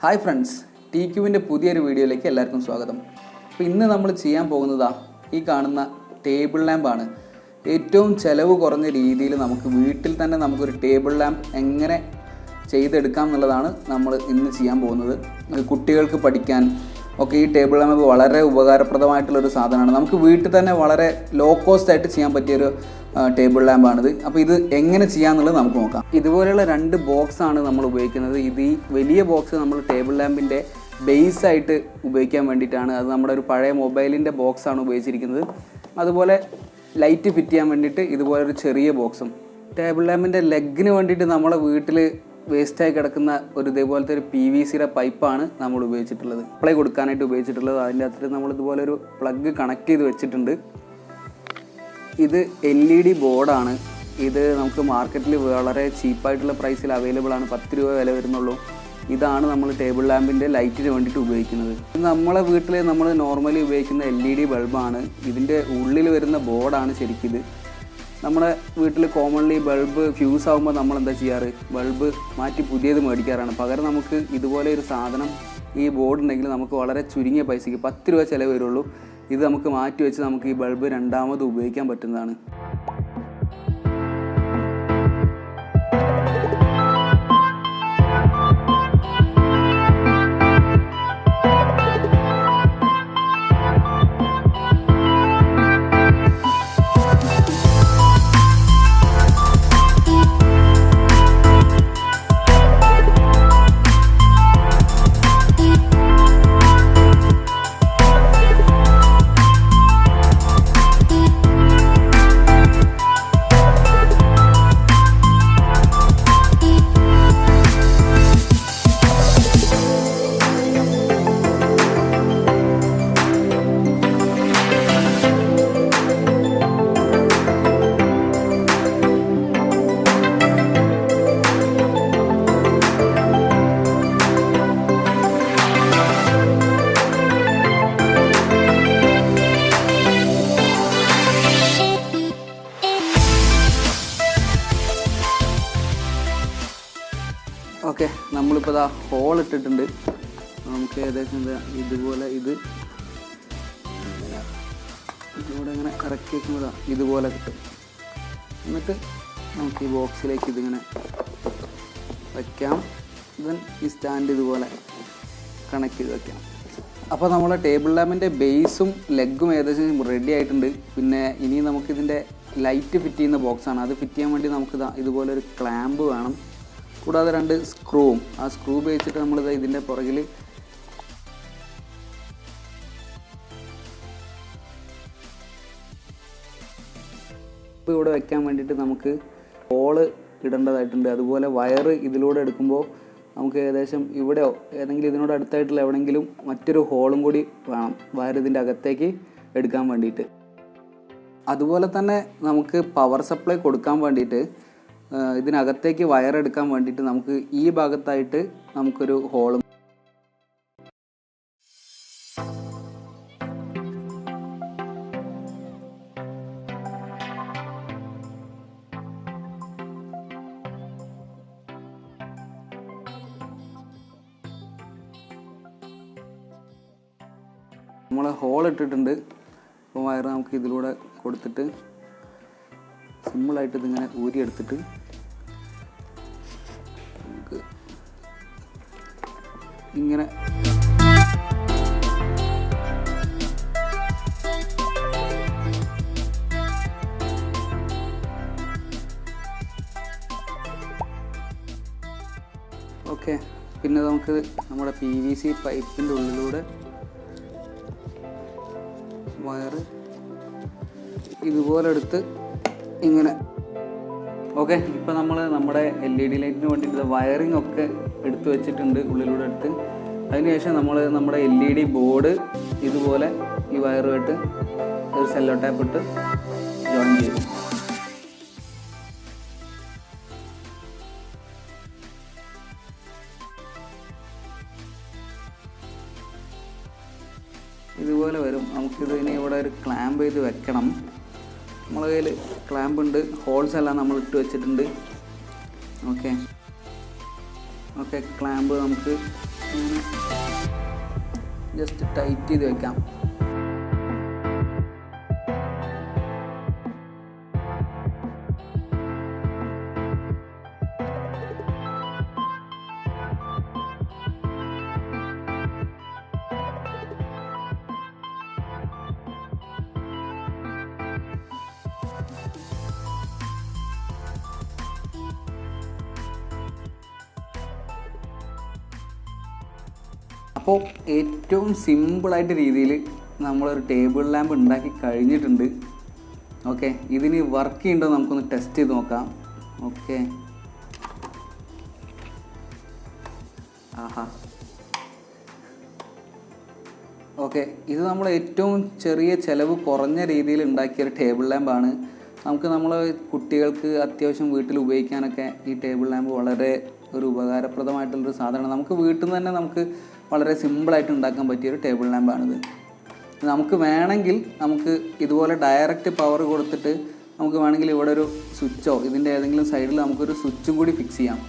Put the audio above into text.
Hi friends, T ക്യൂവിൻ്റെ പുതിയൊരു വീഡിയോയിലേക്ക് എല്ലാവർക്കും സ്വാഗതം. അപ്പോൾ ഇന്ന് നമ്മൾ ചെയ്യാൻ പോകുന്നത് ഈ കാണുന്ന ടേബിൾ ലാമ്പാണ്. ഏറ്റവും ചിലവ് കുറഞ്ഞ രീതിയിൽ നമുക്ക് വീട്ടിൽ തന്നെ നമുക്കൊരു ടേബിൾ ലാമ്പ് എങ്ങനെ ചെയ്തെടുക്കാം എന്നുള്ളതാണ് നമ്മൾ ഇന്ന് ചെയ്യാൻ പോകുന്നത്. കുട്ടികൾക്ക് പഠിക്കാൻ ഒക്കെ ഈ ടേബിൾ ലാമ്പ് വളരെ ഉപകാരപ്രദമായിട്ടുള്ളൊരു സാധനമാണ്. നമുക്ക് വീട്ടിൽ തന്നെ വളരെ ലോ കോസ്റ്റ് ആയിട്ട് ചെയ്യാൻ പറ്റിയൊരു ടേബിൾ ലാമ്പാണിത്. അപ്പോൾ ഇത് എങ്ങനെ ചെയ്യാമെന്നുള്ളത് നമുക്ക് നോക്കാം. ഇതുപോലെയുള്ള 2 ബോക്സാണ് നമ്മൾ ഉപയോഗിക്കുന്നത്. ഇത് ഈ വലിയ ബോക്സ് നമ്മൾ ടേബിൾ ലാമ്പിൻ്റെ ബേസായിട്ട് ഉപയോഗിക്കാൻ വേണ്ടിയിട്ടാണ്. അത് നമ്മുടെ ഒരു പഴയ മൊബൈലിൻ്റെ ബോക്സാണ് ഉപയോഗിച്ചിരിക്കുന്നത്. അതുപോലെ ലൈറ്റ് ഫിറ്റ് ചെയ്യാൻ വേണ്ടിയിട്ട് ഇതുപോലൊരു ചെറിയ ബോക്സും. ടേബിൾ ലാമ്പിൻ്റെ ലെഗിന് വേണ്ടിയിട്ട് നമ്മളെ വീട്ടിൽ വേസ്റ്റായി കിടക്കുന്ന ഇതേപോലത്തെ ഒരു PVCയുടെ പൈപ്പാണ് നമ്മൾ ഉപയോഗിച്ചിട്ടുള്ളത്. സപ്ലൈ കൊടുക്കാനായിട്ട് ഉപയോഗിച്ചിട്ടുള്ളത്. അതിൻ്റെ അകത്ത് നമ്മൾ ഇതുപോലെ ഒരു പ്ലഗ് കണക്ട് ചെയ്ത് വെച്ചിട്ടുണ്ട്. ഇത് LED ബോർഡാണ്. ഇത് നമുക്ക് മാർക്കറ്റിൽ വളരെ ചീപ്പായിട്ടുള്ള പ്രൈസിൽ അവൈലബിൾ ആണ്. 10 രൂപ വില വരുന്നുള്ളൂ. ഇതാണ് നമ്മൾ ടേബിൾ ലാമ്പിൻ്റെ ലൈറ്റിന് വേണ്ടിയിട്ട് ഉപയോഗിക്കുന്നത്. നമ്മളെ വീട്ടിൽ നമ്മൾ നോർമലി ഉപയോഗിക്കുന്ന LED ബൾബാണ്. ഇതിൻ്റെ ഉള്ളിൽ വരുന്ന ബോർഡാണ് ശരിക്കും. നമ്മുടെ വീട്ടിൽ കോമൺലി ബൾബ് ഫ്യൂസ് ആകുമ്പോൾ നമ്മൾ എന്താ ചെയ്യാറ്? ബൾബ് മാറ്റി പുതിയത് മേടിക്കാറാണ്. പകരം നമുക്ക് ഇതുപോലെ ഒരു സാധനം, ഈ ബോർഡ് ഉണ്ടെങ്കിൽ നമുക്ക് വളരെ ചുരുങ്ങിയ പൈസയ്ക്ക് 10 രൂപ ചിലവ് വരുള്ളൂ. ഇത് നമുക്ക് മാറ്റി വെച്ച് നമുക്ക് ഈ ബൾബ് രണ്ടാമത് ഉപയോഗിക്കാൻ പറ്റുന്നതാണ്. ഓക്കെ, നമ്മളിപ്പോൾ ഹോൾ ഇട്ടിട്ടുണ്ട്. നമുക്ക് ഏകദേശം ഇതുപോലെ ഇവിടെ ഇങ്ങനെ ഇറക്കി വയ്ക്കുമ്പോൾ ഇതുപോലെ കിട്ടും. എന്നിട്ട് നമുക്ക് ഈ ബോക്സിലേക്ക് ഇതിങ്ങനെ വയ്ക്കാം. ഈ സ്റ്റാൻഡ് ഇതുപോലെ കണക്ട് ചെയ്ത് വയ്ക്കാം. അപ്പോൾ നമ്മളെ ടേബിൾ ലാമ്പിൻ്റെ ബേസും ലെഗും ഏകദേശം റെഡി ആയിട്ടുണ്ട്. പിന്നെ ഇനി നമുക്കിതിൻ്റെ ലൈറ്റ് ഫിറ്റ് ചെയ്യുന്ന ബോക്സാണ്. അത് ഫിറ്റ് ചെയ്യാൻ വേണ്ടി നമുക്ക് ഇതുപോലെ ഒരു ക്ലാമ്പ് വേണം. കൂടാതെ 2 സ്ക്രൂവും. ആ സ്ക്രൂ ഉപയോഗിച്ചിട്ട് നമ്മളിത് ഇതിൻ്റെ പുറകിൽ ഇവിടെ വെക്കാൻ വേണ്ടിയിട്ട് നമുക്ക് ഹോള് ഇടേണ്ടതായിട്ടുണ്ട്. അതുപോലെ വയറ് ഇതിലൂടെ എടുക്കുമ്പോൾ നമുക്ക് ഏകദേശം ഇവിടെയോ ഏതെങ്കിലും ഇതിനോട് അടുത്തായിട്ടുള്ള എവിടെയെങ്കിലും മറ്റൊരു ഹോളും കൂടി വേണം വയർ ഇതിൻ്റെ അകത്തേക്ക് എടുക്കാൻ വേണ്ടിയിട്ട്. അതുപോലെ തന്നെ നമുക്ക് പവർ സപ്ലൈ കൊടുക്കാൻ വേണ്ടിയിട്ട് ഇതിനകത്തേക്ക് വയറെടുക്കാൻ വേണ്ടിയിട്ട് നമുക്ക് ഈ ഭാഗത്തായിട്ട് നമുക്കൊരു ഹോളും നമ്മൾ ഹോൾ ഇട്ടിട്ടുണ്ട്. അപ്പോൾ വയർ നമുക്ക് ഇതിലൂടെ കൊടുത്തിട്ട് സിമ്പിളായിട്ട് ഇതിങ്ങനെ ഊരിയെടുത്തിട്ട് നമുക്ക് ഇങ്ങനെ ഓക്കെ. പിന്നെ നമുക്ക് നമ്മുടെ PVC പൈപ്പിൻ്റെ ഉള്ളിലൂടെ വയറ് ഇതുപോലെ എടുത്ത് ഇങ്ങനെ ഓക്കെ. ഇപ്പോൾ നമ്മൾ നമ്മുടെ LED ലൈറ്റിന് വേണ്ടിയിട്ട് വയറിംഗ് ഒക്കെ എടുത്ത് വെച്ചിട്ടുണ്ട് ഉള്ളിലൂടെ എടുത്ത്. അതിനുശേഷം നമ്മൾ നമ്മുടെ LED ബോർഡ് ഇതുപോലെ ഈ വയറുമായിട്ട് ഒരു സെല്ലോ ടാപ്പ് ഇട്ട് ജോയിൻ ചെയ്തു. ഇതുപോലെ വരും. നമുക്കിതിനെ ഇവിടെ ഒരു ക്ലാമ്പ് ചെയ്ത് വെക്കണം. നമ്മളെ കയ്യിൽ ക്ലാമ്പ് ഉണ്ട്. ഹോൾസ് എല്ലാം നമ്മൾ ഇട്ട് വെച്ചിട്ടുണ്ട്. ഓക്കെ, ഓക്കെ, ക്ലാമ്പ് നമുക്ക് ജസ്റ്റ് ടൈറ്റ് ചെയ്ത് വെക്കാം. അപ്പോൾ ഏറ്റവും സിമ്പിളായിട്ട് രീതിയിൽ നമ്മളൊരു ടേബിൾ ലാമ്പ് ഉണ്ടാക്കി കഴിഞ്ഞിട്ടുണ്ട്. ഓക്കെ, ഇതിന് വർക്ക് ചെയ്യുന്നുണ്ടോ നമുക്കൊന്ന് ടെസ്റ്റ് ചെയ്ത് നോക്കാം. ഓക്കെ, ആഹാ, ഓക്കെ, ഇത് നമ്മൾ ഏറ്റവും ചെറിയ ചിലവ് കുറഞ്ഞ രീതിയിൽ ഉണ്ടാക്കിയൊരു ടേബിൾ ലാമ്പാണ്. നമുക്ക് നമ്മളെ കുട്ടികൾക്ക് അത്യാവശ്യം വീട്ടിൽ ഉപയോഗിക്കാനൊക്കെ ഈ ടേബിൾ ലാമ്പ് വളരെ ഒരു ഉപകാരപ്രദമായിട്ടുള്ളൊരു സാധനമാണ്. നമുക്ക് വീട്ടിൽ നിന്ന് തന്നെ നമുക്ക് വളരെ സിമ്പിളായിട്ട് ഉണ്ടാക്കാൻ പറ്റിയൊരു ടേബിൾ ലാമ്പാണിത്. നമുക്ക് വേണമെങ്കിൽ നമുക്ക് ഇതുപോലെ ഡയറക്റ്റ് പവർ കൊടുത്തിട്ട് നമുക്ക് വേണമെങ്കിൽ ഇവിടെ ഒരു സ്വിച്ചോ ഇതിൻ്റെ ഏതെങ്കിലും സൈഡിൽ നമുക്കൊരു സ്വിച്ചും കൂടി ഫിക്സ് ചെയ്യാം.